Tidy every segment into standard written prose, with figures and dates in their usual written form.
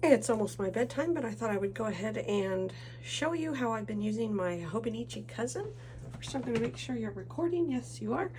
It's almost my bedtime, but I thought I would go ahead and show you how I've been using my Hobonichi cousin. First, I'm going to make sure you're recording. Yes, you are.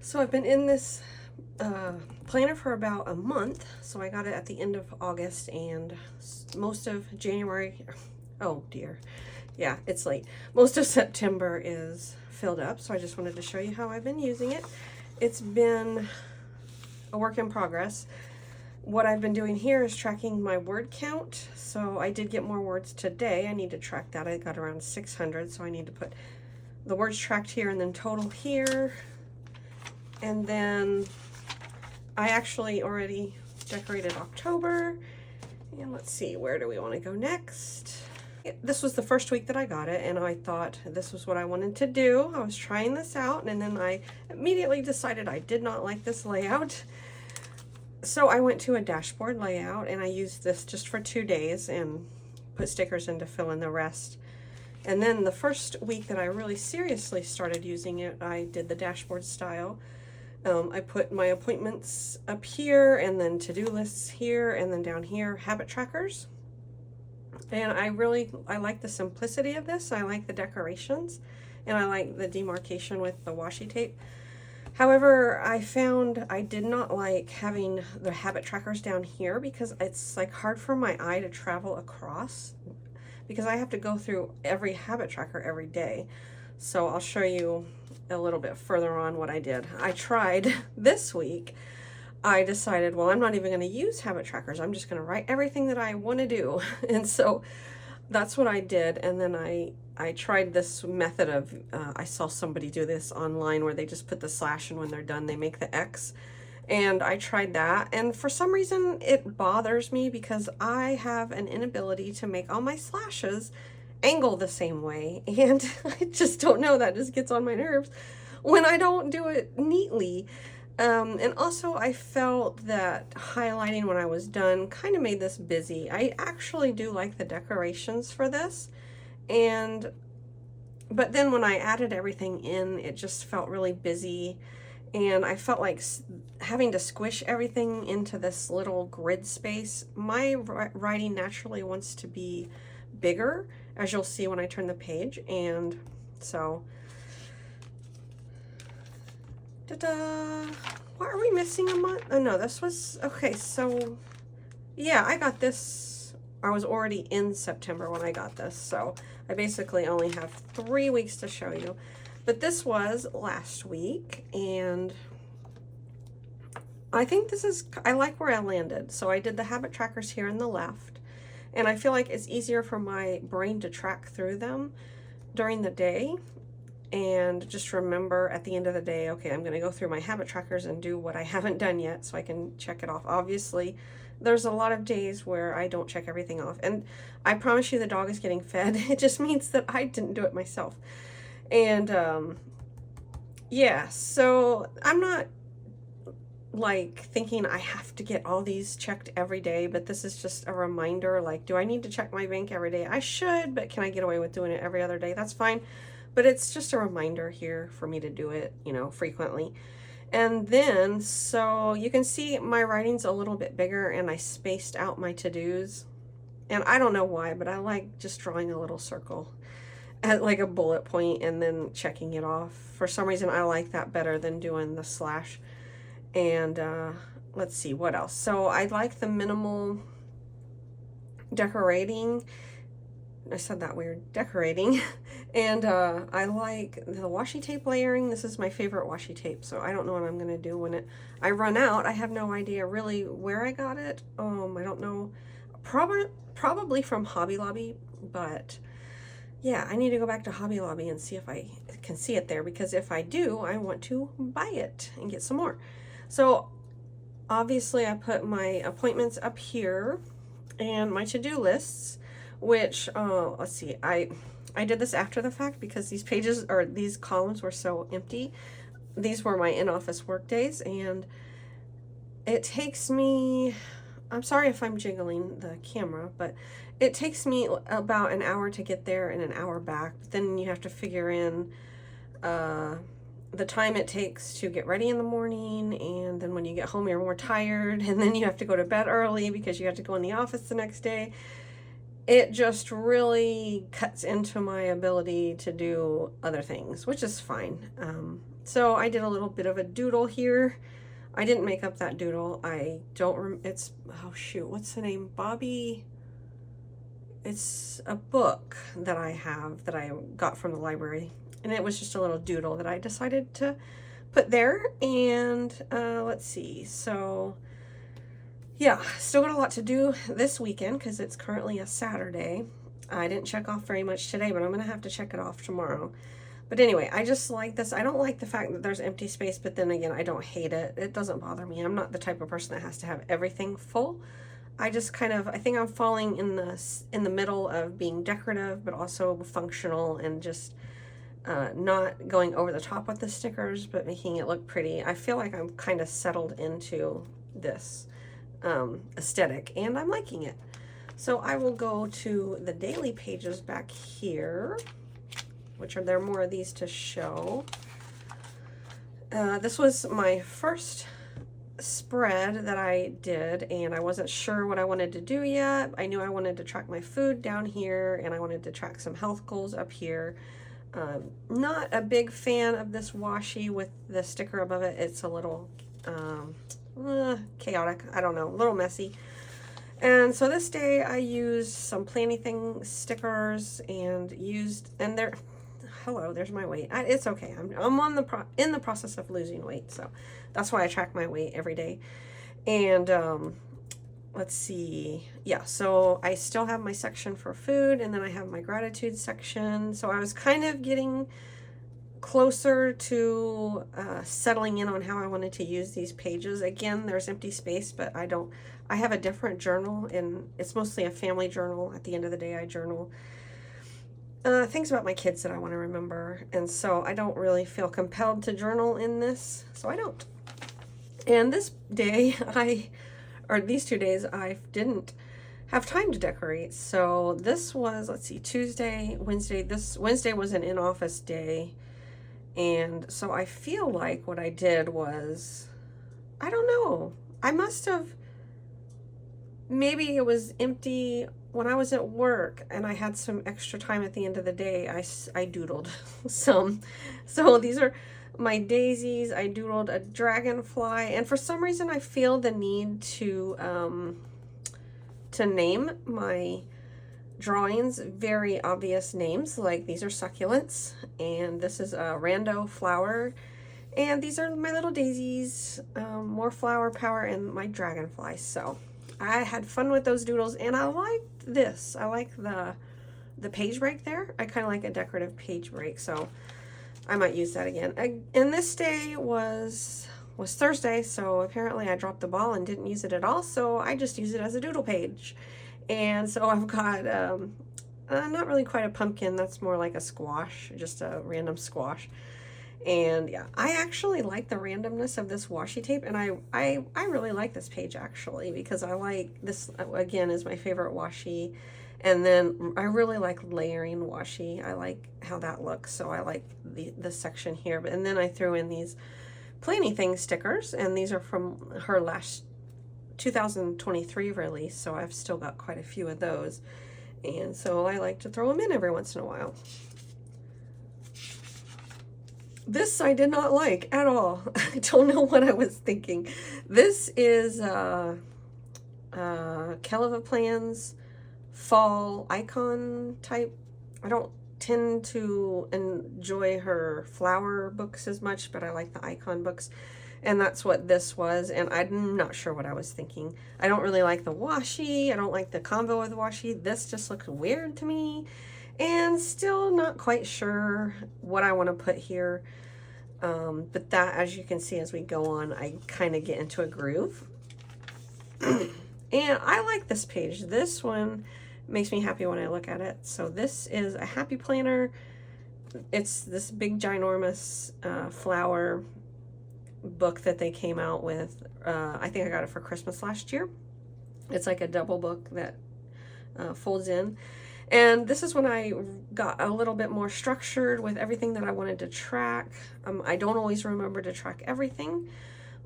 So I've been in this planner for about a month. So I got it at the end of August and most of January. Oh dear. Yeah, it's late. Most of September is filled up. So I just wanted to show you how I've been using it. It's been a work in progress. What I've been doing here is tracking my word count. So I did get more words today. I need to track that. I got around 600, so I need to put the words tracked here and then total here. And then I actually already decorated October. And let's see, where do we want to go next? This was the first week that I got it, and I thought this was what I wanted to do. I was trying this out, and then I immediately decided I did not like this layout. So I went to a dashboard layout, and I used this just for 2 days and put stickers in to fill in the rest. And then the first week that I really seriously started using it, I did the dashboard style. I put my appointments up here, and then to-do lists here, and then down here, habit trackers. And I like the simplicity of this. I like the decorations, and I like the demarcation with the washi tape. However, I found I did not like having the habit trackers down here because it's like hard for my eye to travel across because I have to go through every habit tracker every day. So I'll show you a little bit further on what I did. I tried this week. I decided, well, I'm not even going to use habit trackers. I'm just going to write everything that I want to do. And so that's what I did. And then I tried this method of, I saw somebody do this online where they just put the slash, and when they're done, they make the X. And I tried that. And for some reason, it bothers me because I have an inability to make all my slashes angle the same way. And I just don't know, that just gets on my nerves when I don't do it neatly. And also I felt that highlighting when I was done kind of made this busy. I actually do like the decorations for this, but then when I added everything in, it just felt really busy, and I felt like having to squish everything into this little grid space. My writing naturally wants to be bigger, as you'll see when I turn the page, and so why are we missing a month? Oh no, this was, okay, so yeah, I got this, I was already in September when I got this, so I basically only have 3 weeks to show you. But this was last week, and I think I like where I landed. So I did the habit trackers here on the left, and I feel like it's easier for my brain to track through them during the day. And just remember at the end of the day, okay, I'm going to go through my habit trackers and do what I haven't done yet so I can check it off. Obviously, there's a lot of days where I don't check everything off. And I promise you the dog is getting fed. It just means that I didn't do it myself. And yeah, so I'm not like thinking I have to get all these checked every day, but this is just a reminder, like, do I need to check my bank every day? I should, but can I get away with doing it every other day? That's fine. But it's just a reminder here for me to do it, you know, frequently. And then, so you can see my writing's a little bit bigger, and I spaced out my to-dos. And I don't know why, but I like just drawing a little circle at like a bullet point and then checking it off. For some reason, I like that better than doing the slash. And let's see, what else? So I like the minimal decorating. I said that weird, decorating. And I like the washi tape layering. This is my favorite washi tape, so I don't know what I'm gonna do when I run out. I have no idea really where I got it. I don't know, probably from Hobby Lobby, but yeah, I need to go back to Hobby Lobby and see if I can see it there, because if I do, I want to buy it and get some more. So obviously I put my appointments up here and my to-do lists, which, let's see, I did this after the fact because these pages, or these columns, were so empty. These were my in-office work days, and it takes me, I'm sorry if I'm jiggling the camera, but it takes me about an hour to get there and an hour back. But then you have to figure in the time it takes to get ready in the morning, and then when you get home you're more tired, and then you have to go to bed early because you have to go in the office the next day. It just really cuts into my ability to do other things, which is fine. So I did a little bit of a doodle here. I didn't make up that doodle. I don't it's, oh shoot, what's the name? Bobby. It's a book that I have that I got from the library, and it was just a little doodle that I decided to put there. And let's see, so yeah, still got a lot to do this weekend because it's currently a Saturday. I didn't check off very much today, but I'm gonna have to check it off tomorrow. But anyway, I just like this. I don't like the fact that there's empty space, but then again, I don't hate it. It doesn't bother me. I'm not the type of person that has to have everything full. I just kind of, I think I'm falling in the middle of being decorative, but also functional, and just not going over the top with the stickers, but making it look pretty. I feel like I'm kind of settled into this aesthetic, and I'm liking it. So I will go to the daily pages back here, which are, there are more of these to show. This was my first spread that I did, and I wasn't sure what I wanted to do yet. I knew I wanted to track my food down here, and I wanted to track some health goals up here. Not a big fan of this washi with the sticker above it. It's a little chaotic. I don't know, a little messy. And so this day I used some Planny-Thing stickers and they're, hello, there's my weight. It's okay. I'm in the process of losing weight, so that's why I track my weight every day. And let's see. Yeah, so I still have my section for food, and then I have my gratitude section. So I was kind of getting closer to settling in on how I wanted to use these pages. Again, there's empty space, but I have a different journal, and it's mostly a family journal. At the end of the day, I journal things about my kids that I want to remember, and so I don't really feel compelled to journal in this, so I don't. And this day, these 2 days, I didn't have time to decorate. So this was, let's see, Tuesday, Wednesday. This Wednesday was an in-office day, and so I feel like what I did was, I don't know, I must have, maybe it was empty when I was at work and I had some extra time at the end of the day. I doodled some. So these are my daisies. I doodled a dragonfly, and for some reason I feel the need to name my drawings very obvious names, like these are succulents, and this is a rando flower, and these are my little daisies, more flower power, and my dragonfly. So I had fun with those doodles, and I liked this. I like the page break there. I kind of like a decorative page break, so I might use that again. And this day was Thursday, so apparently I dropped the ball and didn't use it at all, so I just use it as a doodle page. And so I've got not really quite a pumpkin, that's more like a squash, just a random squash. And yeah, I actually like the randomness of this washi tape, and I really like this page actually, because I like this, again, is my favorite washi. And then I really like layering washi. I like how that looks, so I like the section here. And then I threw in these Planny-Thing stickers, and these are from her last 2023 release, so I've still got quite a few of those. And so I like to throw them in every once in a while. This I did not like at all. I don't know what I was thinking. This is Keleva Plan's fall icon type. I don't tend to enjoy her flower books as much, but I like the icon books, and that's what this was. And I'm not sure what I was thinking. I don't really like the washi. I don't like the combo with washi. This just looks weird to me, and still not quite sure what I want to put here. But that, as you can see as we go on, I kind of get into a groove. And I like this page. This one makes me happy when I look at it. So this is a happy planner. It's this big ginormous flower book that they came out with. I think I got it for Christmas last year. It's like a double book that folds in. And this is when I got a little bit more structured with everything that I wanted to track. I don't always remember to track everything,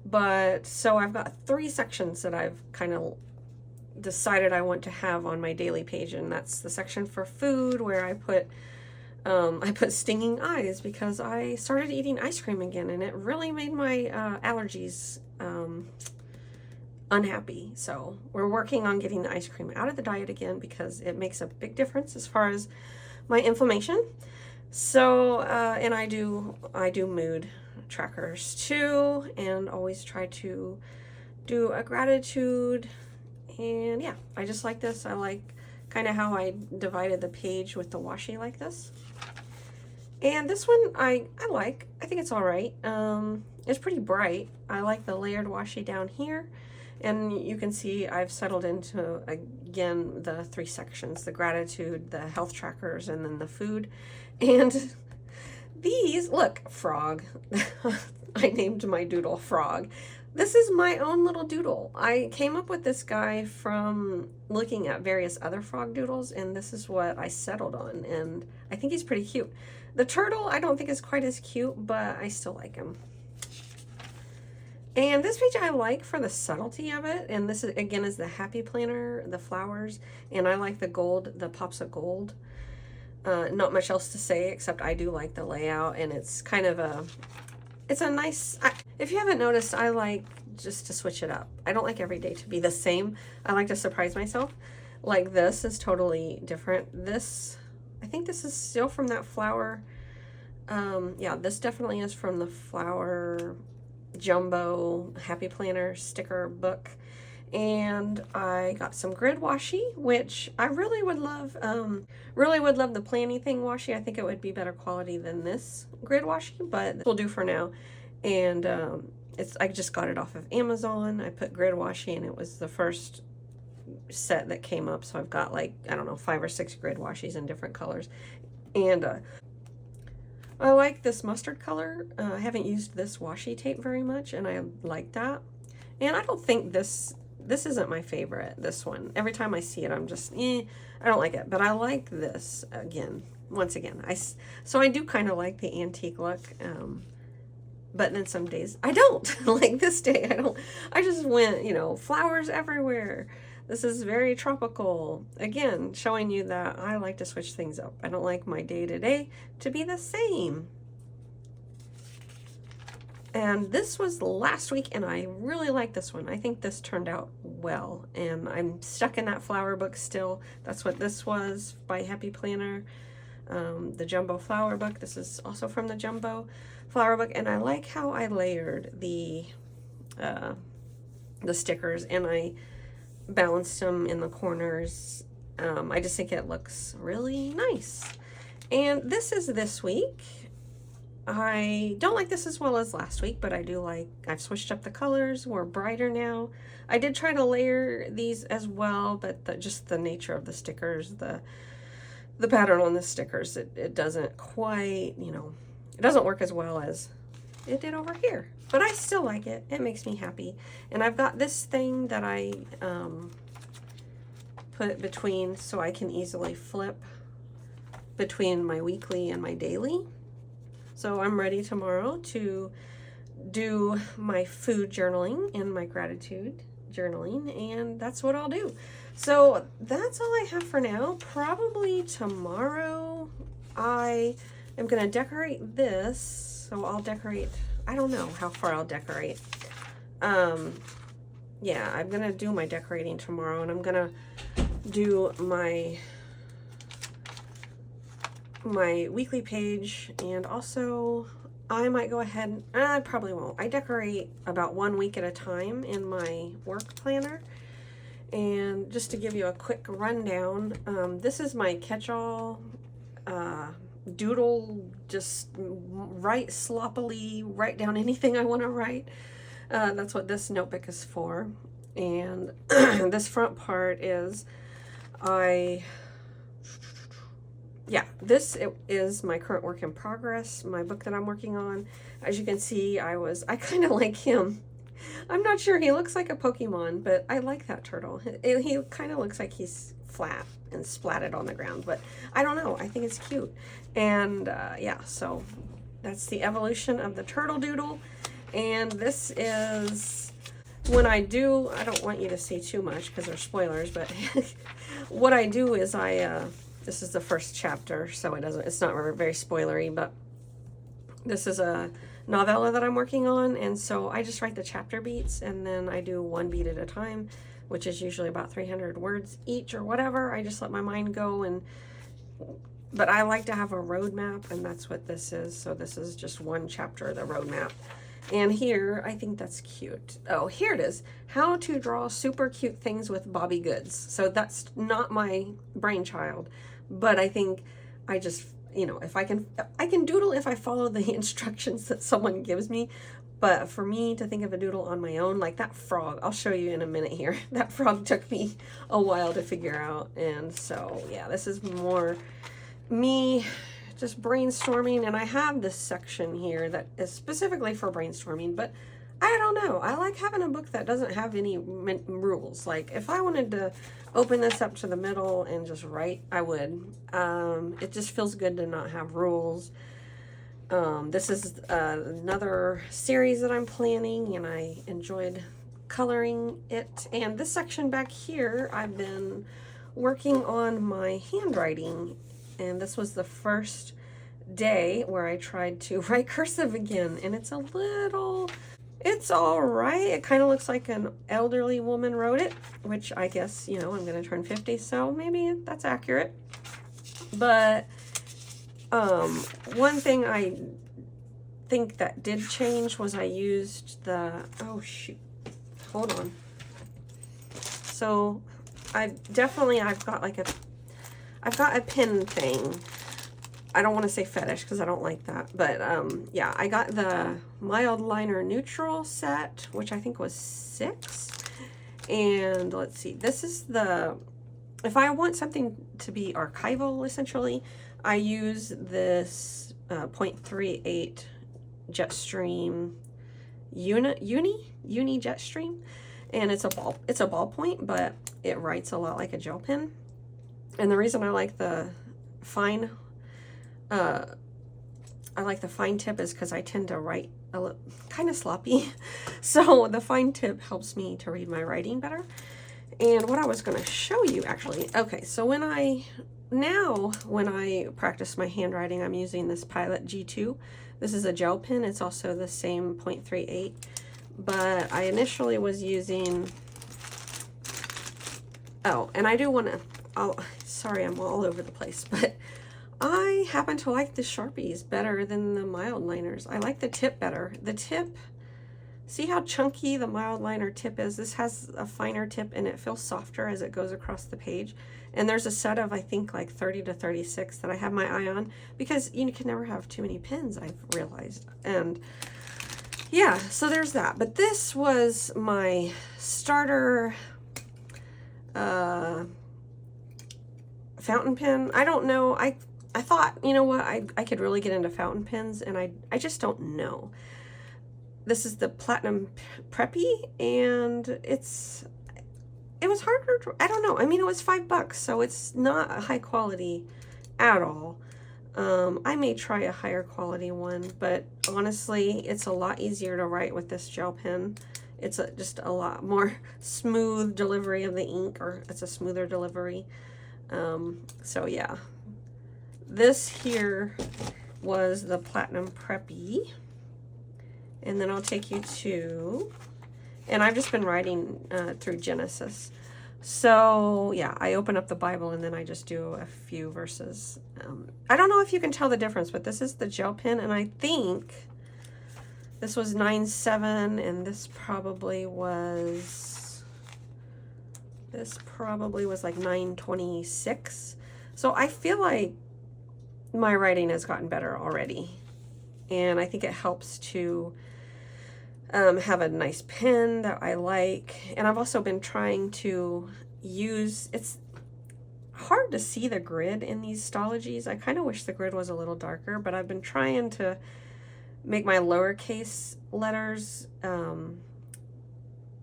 but so I've got 3 sections that I've kind of decided I want to have on my daily page, and that's the section for food, where I put stinging eyes because I started eating ice cream again, and it really made my allergies unhappy. So we're working on getting the ice cream out of the diet again because it makes a big difference as far as my inflammation. So and I do mood trackers too, and always try to do a gratitude. And yeah, I just like this. I like kind of how I divided the page with the washi like this. And this one I like. I think it's all right. It's pretty bright. I like the layered washi down here. And you can see I've settled into, again, the 3 sections: the gratitude, the health trackers, and then the food. And these, look, frog. I named my doodle Frog. This is my own little doodle. I came up with this guy from looking at various other frog doodles, and this is what I settled on, and I think he's pretty cute. The turtle I don't think is quite as cute, but I still like him. And this page I like for the subtlety of it, and this is, again, is the Happy Planner, the flowers, and I like the gold, the pops of gold. Not much else to say except I do like the layout, and it's kind of it's a nice, if you haven't noticed, I like just to switch it up. I don't like every day to be the same. I like to surprise myself. Like this is totally different. This, I think this is still from that flower. Yeah, this definitely is from the flower jumbo Happy Planner sticker book. And I got some grid washi, which I really would love the planny thing washi. I think it would be better quality than this grid washi, but this will do for now. And I just got it off of Amazon. I put grid washi, and it was the first set that came up, so I've got, like, I don't know, 5 or 6 grid washis in different colors. And I like this mustard color. I haven't used this washi tape very much, and I like that. And I don't think this isn't my favorite, this one. Every time I see it, I'm just, I don't like it. But I like this, once again. So I do kind of like the antique look, but then some days I don't. Like this day, I just went, flowers everywhere. This is very tropical. Again, showing you that I like to switch things up. I don't like my day-to-day to be the same. And this was last week, and I really like this one. I think this turned out well, and I'm stuck in that flower book still. That's what this was by Happy Planner, the Jumbo Flower Book. This is also from the Jumbo Flower Book, and I like how I layered the stickers, and I balanced them in the corners. I just think it looks really nice. And this is this week. I don't like this as well as last week, but I do like, I've switched up the colors. We're brighter now. I did try to layer these as well, but just the nature of the stickers, the pattern on the stickers, it doesn't quite, it doesn't work as well as it did over here. But I still like it. It makes me happy. And I've got this thing that I put between so I can easily flip between my weekly and my daily. So I'm ready tomorrow to do my food journaling and my gratitude journaling, and that's what I'll do. So that's all I have for now. Probably tomorrow I am going to decorate this. So I'll decorate, I don't know how far I'll decorate. Yeah, I'm going to do my decorating tomorrow, and I'm going to do my weekly page, and also I might go ahead, I probably won't. I decorate about 1 week at a time in my work planner. And just to give you a quick rundown, this is my catch-all doodle, just write sloppily, write down anything I want to write. That's what this notebook is for. And this front part is, this is my current work in progress, my book that I'm working on. As you can see, I kind of like him. I'm not sure. He looks like a Pokemon, but I like that turtle. He kind of looks like he's flat and splatted on the ground, but I don't know. I think it's cute. And yeah, so that's the evolution of the turtle doodle. And this is when I don't want you to see too much because they're spoilers, but what I do is this is the first chapter, so it's not very spoilery, but this is a novella that I'm working on, and so I just write the chapter beats, and then I do one beat at a time, which is usually about 300 words each or whatever. I just let my mind go, but I like to have a roadmap, and that's what this is. So this is just one chapter of the roadmap. And here, I think that's cute. Oh, here it is. How to draw super cute things with Bobby Goods. So that's not my brainchild, but I think I just, if I can doodle if I follow the instructions that someone gives me. But for me to think of a doodle on my own, like that frog, I'll show you in a minute here. That frog took me a while to figure out. And so, yeah, this is more me just brainstorming, and I have this section here that is specifically for brainstorming, but I don't know. I like having a book that doesn't have any rules. Like if I wanted to open this up to the middle and just write, I would. It just feels good to not have rules. This is another series that I'm planning, and I enjoyed coloring it. And this section back here, I've been working on my handwriting, and this was the first day where I tried to write cursive again, and it's all right. It kind of looks like an elderly woman wrote it, which I guess, I'm going to turn 50, so maybe that's accurate. But one thing I think that did change was I used oh shoot, hold on. So I've got a pen thing. I don't want to say fetish because I don't like that, but yeah, I got the mild liner neutral set, which I think was 6. And let's see, this is if I want something to be archival, essentially, I use this 0.38 Jetstream Uni Jetstream, and it's a ballpoint, but it writes a lot like a gel pen. And the reason I like the fine tip is because I tend to write kind of sloppy. So the fine tip helps me to read my writing better. And what I was going to show you actually, okay, so when I practice my handwriting, I'm using this Pilot G2. This is a gel pen. It's also the same 0.38, but I initially was using, and I do want to, sorry, I'm all over the place, but I happen to like the Sharpies better than the mild liners. I like the tip better. The tip, see how chunky the mild liner tip is? This has a finer tip and it feels softer as it goes across the page. And there's a set of, I think, like 30 to 36 that I have my eye on, because you can never have too many pens, I've realized. And yeah, so there's that. But this was my starter fountain pen. I don't know. I thought, you know what, I could really get into fountain pens, and I just don't know. This is the Platinum Preppy, and it was harder to, I don't know. I mean, it was $5, so it's not a high quality at all. I may try a higher quality one, but honestly, it's a lot easier to write with this gel pen. It's just a lot more smooth delivery of the ink, or it's a smoother delivery. So yeah, this here was the Platinum Preppy, and then I'll take you to, and I've just been writing through Genesis. So yeah, I open up the Bible and then I just do a few verses. I don't know if you can tell the difference, but this is the gel pen, and I think this was 9.7, and this probably was like 9.26. So I feel like my writing has gotten better already, and I think it helps to have a nice pen that I like. And I've also been trying to use, it's hard to see the grid in these Stalogies. I kind of wish the grid was a little darker, but I've been trying to make my lowercase letters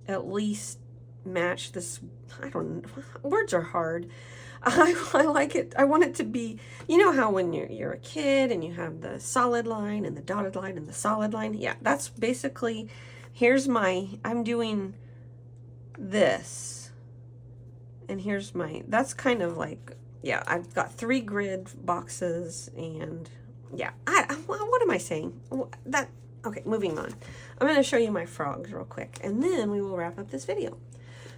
at least match this. I don't know, words are hard. I like it. I want it to be, you know how when you're a kid and you have the solid line and the dotted line and the solid line? Yeah, that's basically, here's my, I'm doing this. And here's my, that's kind of like, yeah, I've got 3 grid boxes and yeah, what am I saying? Okay, moving on. I'm going to show you my frogs real quick and then we will wrap up this video.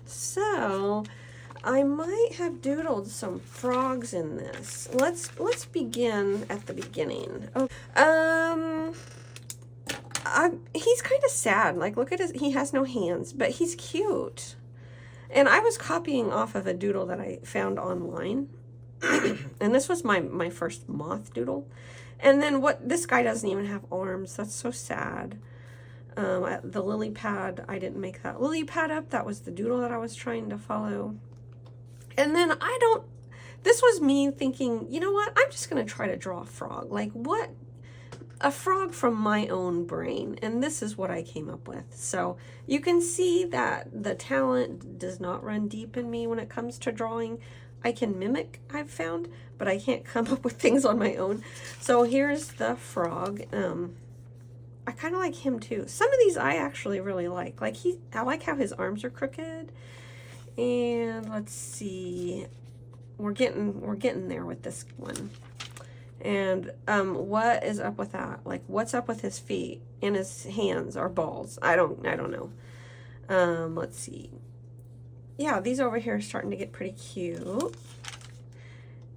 So, I might have doodled some frogs in this. Let's begin at the beginning. Oh, he's kind of sad. Like, look at he has no hands, but he's cute. And I was copying off of a doodle that I found online. And this was my first moth doodle. And then this guy doesn't even have arms. That's so sad. The lily pad, I didn't make that lily pad up. That was the doodle that I was trying to follow. And then this was me thinking, you know what? I'm just going to try to draw a frog. Like what? A frog from my own brain. And this is what I came up with. So you can see that the talent does not run deep in me when it comes to drawing. I can mimic, I've found, but I can't come up with things on my own. So here's the frog. I kind of like him too. Some of these I actually really like. I like how his arms are crooked. And let's see, we're getting there with this one. And what is up with that? Like, what's up with his feet and his hands or balls? I don't know. Let's see. Yeah, these over here are starting to get pretty cute.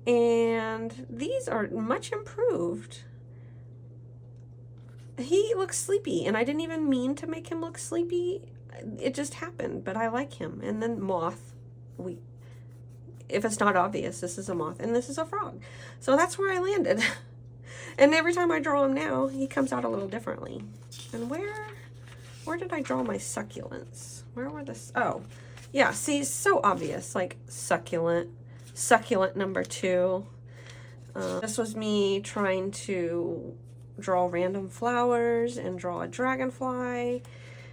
And these are much improved. He looks sleepy, and I didn't even mean to make him look sleepy. It just happened, but I like him. And then moth, if it's not obvious, this is a moth and this is a frog. So that's where I landed. And every time I draw him now, he comes out a little differently. And where did I draw my succulents? Where were this? Oh, yeah, see, so obvious, like succulent number 2. This was me trying to draw random flowers and draw a dragonfly.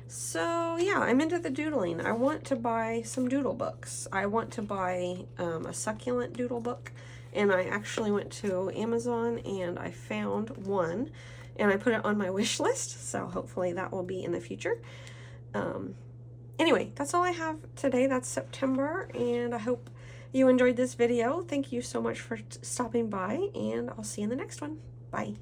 So yeah, I'm into the doodling. I want to buy some doodle books. I want to buy a succulent doodle book, and I actually went to Amazon and I found one and I put it on my wish list, so hopefully that will be in the future. Anyway, that's all I have today. That's September, and I hope you enjoyed this video. Thank you so much for stopping by, and I'll see you in the next one. Bye.